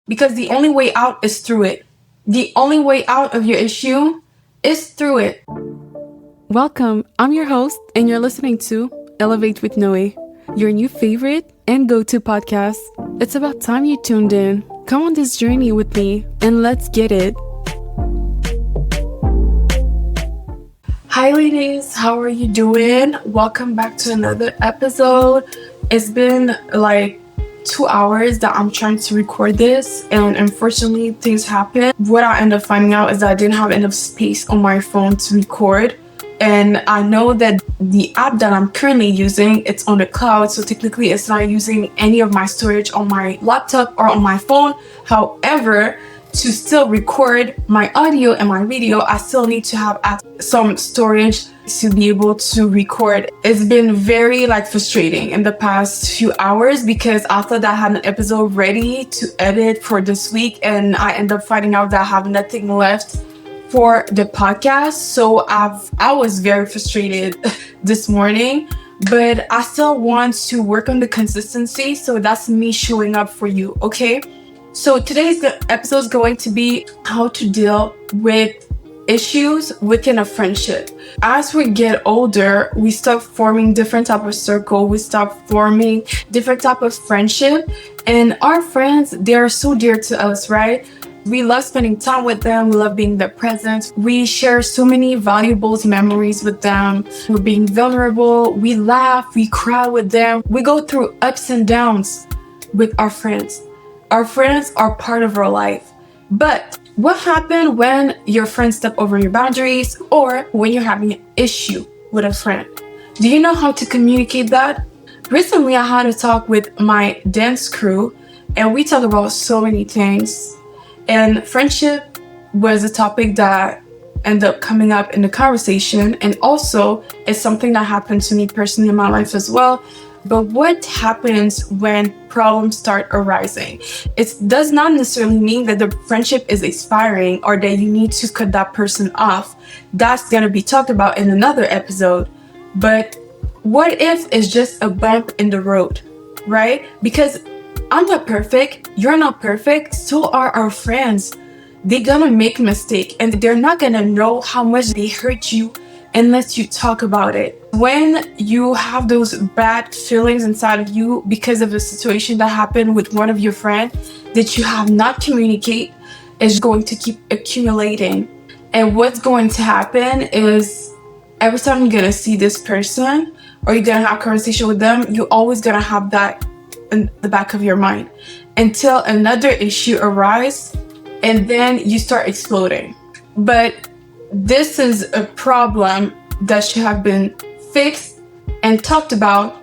because the only way out is through it. The only way out of your issue is through it. Welcome, I'm your host, and you're listening to Elevate with Noe, your new favorite and go-to podcast. It's about time you tuned in. Come on this journey with me, and let's get it. Hi ladies, how are you doing? Welcome back to another episode. It's been like 2 hours that I'm trying to record this, and unfortunately things happen. What I end up finding out is that I didn't have enough space on my phone to record, and I know that the app that I'm currently using, it's on the cloud, so technically it's not using any of my storage on my laptop or on my phone. However, to still record my audio and my video, I still need to have some storage to be able to record. It's been very frustrating in the past few hours because I thought that I had an episode ready to edit for this week, and I end up finding out that I have nothing left for the podcast. So I was very frustrated this morning, but I still want to work on the consistency. So that's me showing up for you, okay? So today's episode is going to be how to deal with issues within a friendship. As we get older, we start forming different type of circle. We start forming different type of friendship. And our friends, they are so dear to us, right? We love spending time with them. We love being their presence. We share so many valuable memories with them. We're being vulnerable. We laugh. We cry with them. We go through ups and downs with our friends. Our friends are part of our life. But what happens when your friends step over your boundaries, or when you're having an issue with a friend? Do you know how to communicate that? Recently, I had a talk with my dance crew, and we talked about so many things. And friendship was a topic that ended up coming up in the conversation, and also it's something that happened to me personally in my life as well. But what happens when problems start arising? It does not necessarily mean that the friendship is expiring or that you need to cut that person off. That's going to be talked about in another episode. But what if it's just a bump in the road, right? Because I'm not perfect, you're not perfect, so are our friends. They're gonna make a mistake, and they're not gonna know how much they hurt you unless you talk about it. When you have those bad feelings inside of you because of a situation that happened with one of your friends that you have not communicated, is going to keep accumulating. And what's going to happen is every time you're gonna see this person or you're gonna have a conversation with them, you're always gonna have that in the back of your mind until another issue arises, and then you start exploding. But this is a problem that should have been fixed and talked about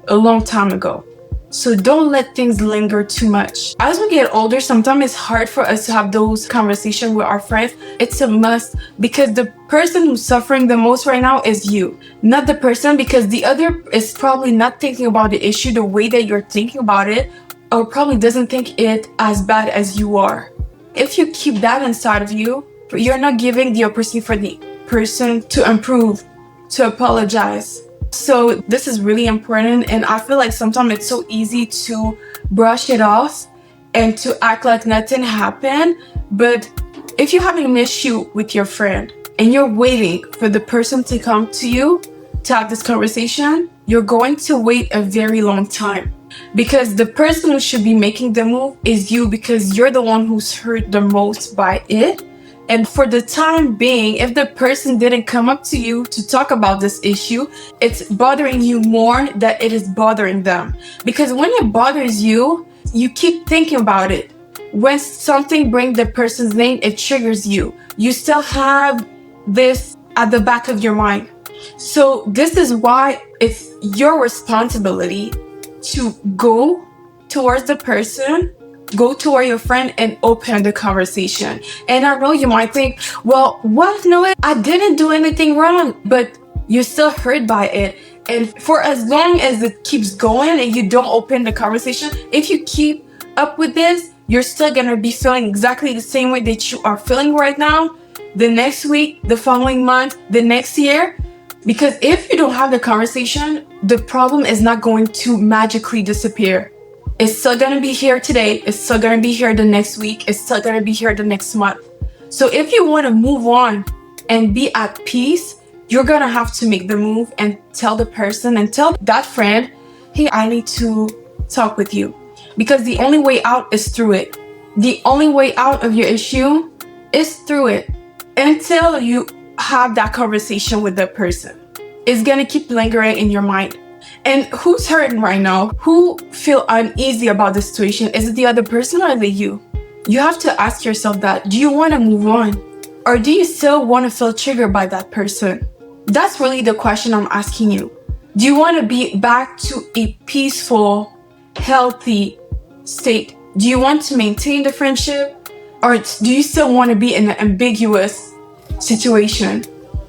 a long time ago. So don't let things linger too much. As we get older, sometimes it's hard for us to have those conversations with our friends. It's a must, because the person who's suffering the most right now is you, not the person, because the other is probably not thinking about the issue the way that you're thinking about it, or probably doesn't think it as bad as you are. If you keep that inside of you, you're not giving the opportunity for the person to improve, to apologize. So this is really important, and I feel like sometimes it's so easy to brush it off and to act like nothing happened. But if you're having an issue with your friend and you're waiting for the person to come to you to have this conversation, you're going to wait a very long time, because the person who should be making the move is you, because you're the one who's hurt the most by it. And for the time being, if the person didn't come up to you to talk about this issue, it's bothering you more than it is bothering them. Because when it bothers you, you keep thinking about it. When something brings the person's name, it triggers you. You still have this at the back of your mind. So this is why it's your responsibility to go towards the person, go toward your friend, and open the conversation. And I know you might think, well, what? No, I didn't do anything wrong, but you're still hurt by it. And for as long as it keeps going and you don't open the conversation, if you keep up with this, you're still gonna be feeling exactly the same way that you are feeling right now, the next week, the following month, the next year. Because if you don't have the conversation, the problem is not going to magically disappear. It's still gonna be here today. It's still gonna be here the next week. It's still gonna be here the next month. So if you want to move on and be at peace, you're gonna have to make the move and tell the person and tell that friend, hey, I need to talk with you. Because the only way out is through it. The only way out of your issue is through it. Until you have that conversation with the person, it's gonna keep lingering in your mind. And who's hurting right now? Who feel uneasy about the situation? Is it the other person or is it you? You have to ask yourself that. Do you want to move on? Or do you still want to feel triggered by that person? That's really the question I'm asking you. Do you want to be back to a peaceful, healthy state? Do you want to maintain the friendship? Or do you still want to be in an ambiguous situation?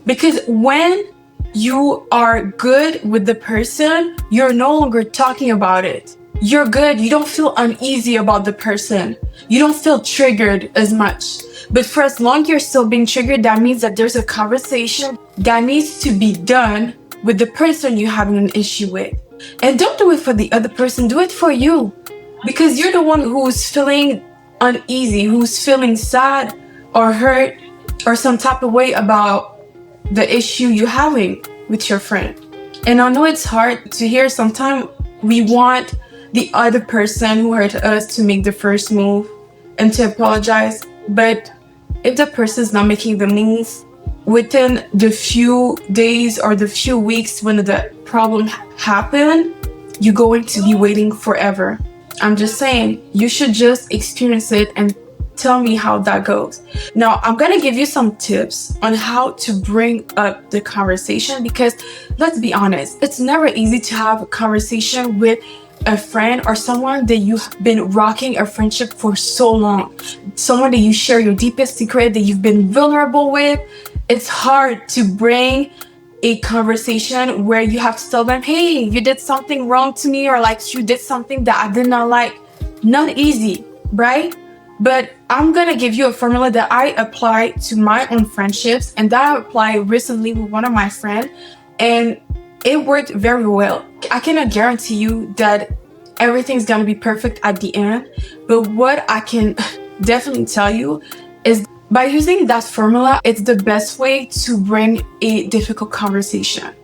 Because when you are good with the person, you're no longer talking about it. You're good. You don't feel uneasy about the person. You don't feel triggered as much. But for as long you're still being triggered, that means that there's a conversation that needs to be done with the person you're having an issue with. And don't do it for the other person. Do it for you. Because you're the one who's feeling uneasy, who's feeling sad or hurt or some type of way about the issue you're having with your friend. And I know it's hard to hear. Sometimes we want the other person who hurt us to make the first move and to apologize. But if the person's not making the move within the few days or the few weeks when the problem happened, you're going to be waiting forever. I'm just saying, you should just experience it and tell me how that goes. Now, I'm gonna give you some tips on how to bring up the conversation, because let's be honest, it's never easy to have a conversation with a friend or someone that you've been rocking a friendship for so long, someone that you share your deepest secret, that you've been vulnerable with. It's hard to bring a conversation where you have to tell them, hey, you did something wrong to me, or like you did something that I did not like. Not easy, right? But I'm gonna give you a formula that I apply to my own friendships and that I applied recently with one of my friends, and it worked very well. I cannot guarantee you that everything's gonna be perfect at the end, but what I can definitely tell you is by using that formula, it's the best way to bring a difficult conversation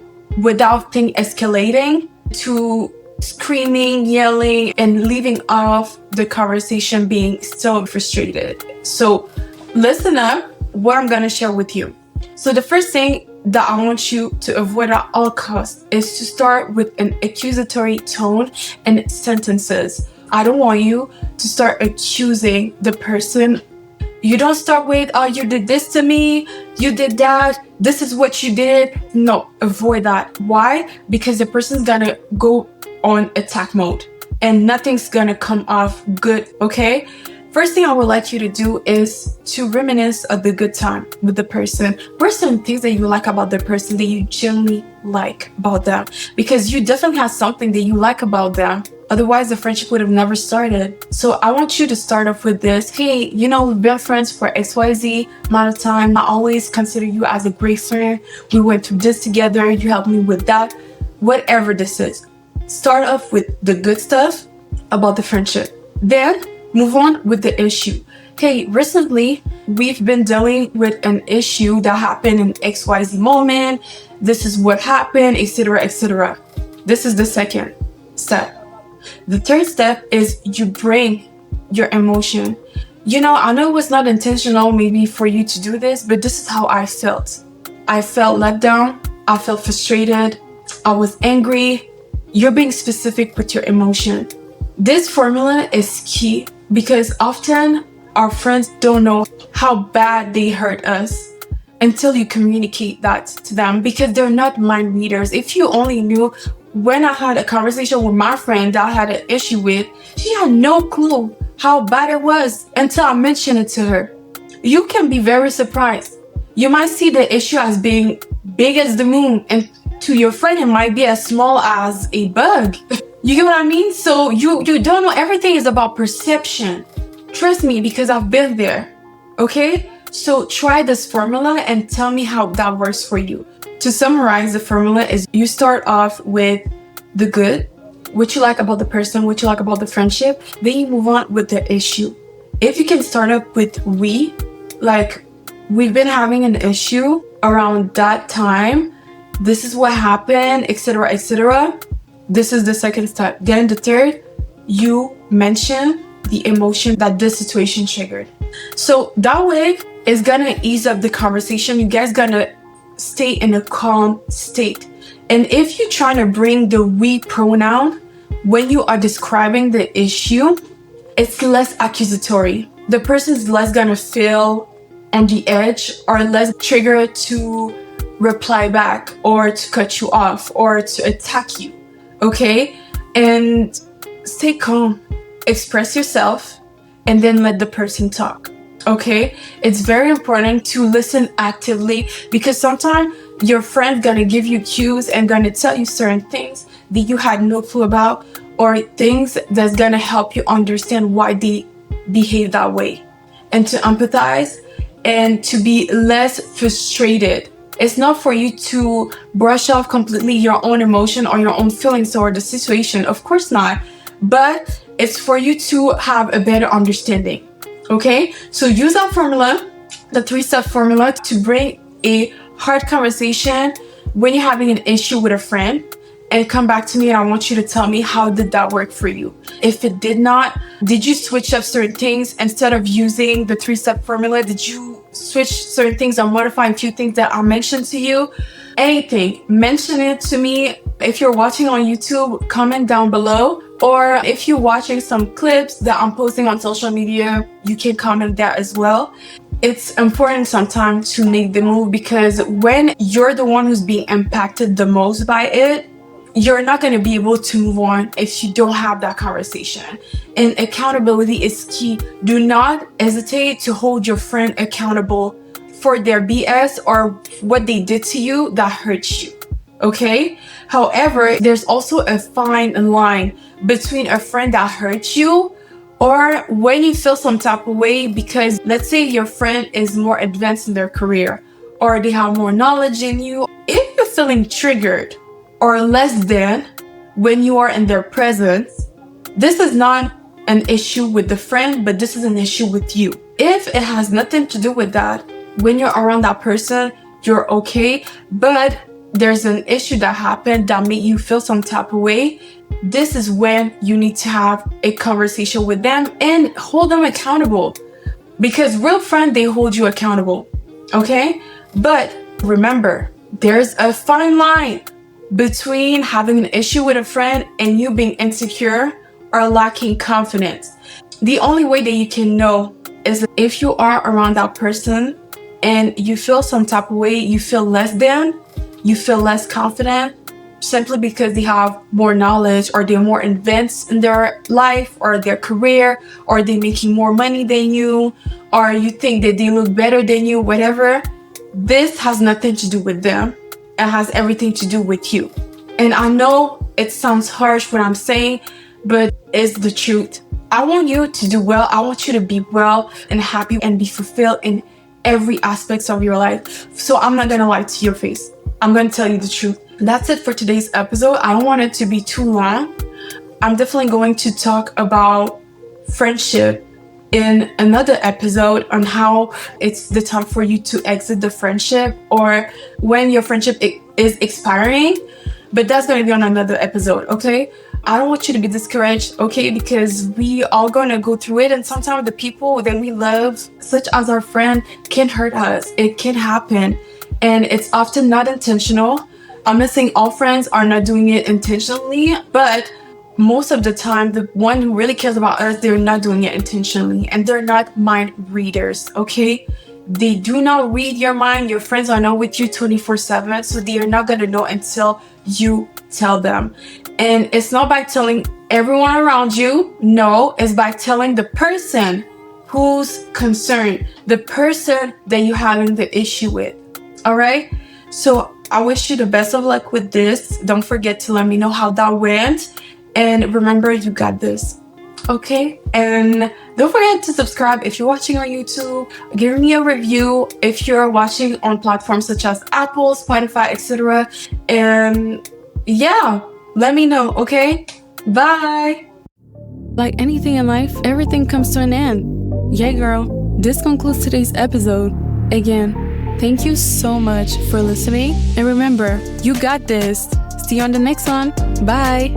without things escalating to screaming, yelling, and leaving off the conversation being so frustrated. So listen up what I'm gonna share with you. So the first thing that I want you to avoid at all costs is to start with an accusatory tone and sentences. I don't want you to start accusing the person. You don't start with, oh, you did this to me, you did that, this is what you did. No, avoid that. Why? Because the person's gonna go on attack mode and nothing's gonna come off good, okay? First thing I would like you to do is to reminisce of the good time with the person. What are some things that you like about the person, that you genuinely like about them? Because you definitely have something that you like about them. Otherwise, the friendship would have never started. So I want you to start off with this. Hey, you know, we've been friends for XYZ amount of time. I always consider you as a great friend. We went through this together. You helped me with that. Whatever this is. Start off with the good stuff about the friendship. Then move on with the issue. Hey, recently we've been dealing with an issue that happened in XYZ moment. This is what happened, etc., etc. This is the second step. The third step is you bring your emotion. You know, I know it was not intentional maybe for you to do this, but this is how I felt. I felt let down. I felt frustrated. I was angry. You're being specific with your emotion. This formula is key because often our friends don't know how bad they hurt us until you communicate that to them, because they're not mind readers. If you only knew, when I had a conversation with my friend that I had an issue with, she had no clue how bad it was until I mentioned it to her. You can be very surprised. You might see the issue as being big as the moon, and to your friend it might be as small as a bug. You get what I mean? So you don't know. Everything is about perception. Trust me, because I've been there. Okay? So try this formula and tell me how that works for you. To summarize, the formula is you start off with the good, what you like about the person, what you like about the friendship, then you move on with the issue. If you can start up with we, like, we've been having an issue around that time, this is what happened, etc., etc. This is the second step. Then the third, you mention the emotion that this situation triggered. So that way, it's gonna ease up the conversation. You guys gonna stay in a calm state. And if you're trying to bring the we pronoun when you are describing the issue, it's less accusatory. The person's less gonna feel on the edge or less triggered to reply back or to cut you off or to attack you. Okay? And stay calm. Express yourself and then let the person talk. Okay? It's very important to listen actively, because sometimes your friend's gonna give you cues and gonna tell you certain things that you had no clue about, or things that's gonna help you understand why they behave that way, and to empathize and to be less frustrated. It's not for you to brush off completely your own emotion or your own feelings toward the situation. Of course not. But it's for you to have a better understanding. Okay? So use that formula, the 3-step formula, to bring a hard conversation when you're having an issue with a friend, and come back to me, and I want you to tell me, how did that work for you? If it did not, did you switch up certain things instead of using the 3-step formula? Did you switch certain things or modify a few things that I mentioned to you? Anything, mention it to me. If you're watching on YouTube, comment down below. Or if you're watching some clips that I'm posting on social media, you can comment that as well. It's important sometimes to make the move, because when you're the one who's being impacted the most by it, you're not going to be able to move on if you don't have that conversation. And accountability is key. Do not hesitate to hold your friend accountable for their BS or what they did to you that hurts you. Okay? However, there's also a fine line between a friend that hurts you, or when you feel some type of way because, let's say, your friend is more advanced in their career or they have more knowledge than you. If you're feeling triggered or less than when you are in their presence, this is not an issue with the friend, but this is an issue with you. If it has nothing to do with that, when you're around that person, you're okay. But there's an issue that happened that made you feel some type of way, this is when you need to have a conversation with them and hold them accountable. Because real friends, they hold you accountable. Okay? But remember, there's a fine line between having an issue with a friend and you being insecure or lacking confidence. The only way that you can know is if you are around that person and you feel some type of way, you feel less than, you feel less confident, simply because they have more knowledge or they're more advanced in their life or their career, or they're making more money than you, or you think that they look better than you, whatever. This has nothing to do with them. It has everything to do with you. And I know it sounds harsh what I'm saying, but it's the truth. I want you to do well. I want you to be well and happy and be fulfilled in every aspect of your life. So I'm not gonna lie to your face. I'm gonna tell you the truth. That's it for today's episode. I don't want it to be too long. I'm definitely going to talk about friendship in another episode, on how it's the time for you to exit the friendship or when your friendship is expiring. But that's going to be on another episode, okay? I don't want you to be discouraged, okay? Because we all going to go through it, and sometimes the people that we love, such as our friend, can hurt us. It can happen, and it's often not intentional. I'm not saying all friends are not doing it intentionally, but most of the time, the one who really cares about us, they're not doing it intentionally, and they're not mind readers, okay? They do not read your mind. Your friends are not with you 24/7, so they are not going to know until you tell them. And it's not by telling everyone around you. No, it's by telling the person who's concerned, the person that you're having the issue with. All right? So I wish you the best of luck with this. Don't forget to let me know how that went. And remember, you got this. Okay? And don't forget to subscribe if you're watching on YouTube. Give me a review if you're watching on platforms such as Apple, Spotify, etc. And yeah, let me know, okay? Bye! Like anything in life, everything comes to an end. Yeah, girl, this concludes today's episode. Again, thank you so much for listening. And remember, you got this. See you on the next one. Bye!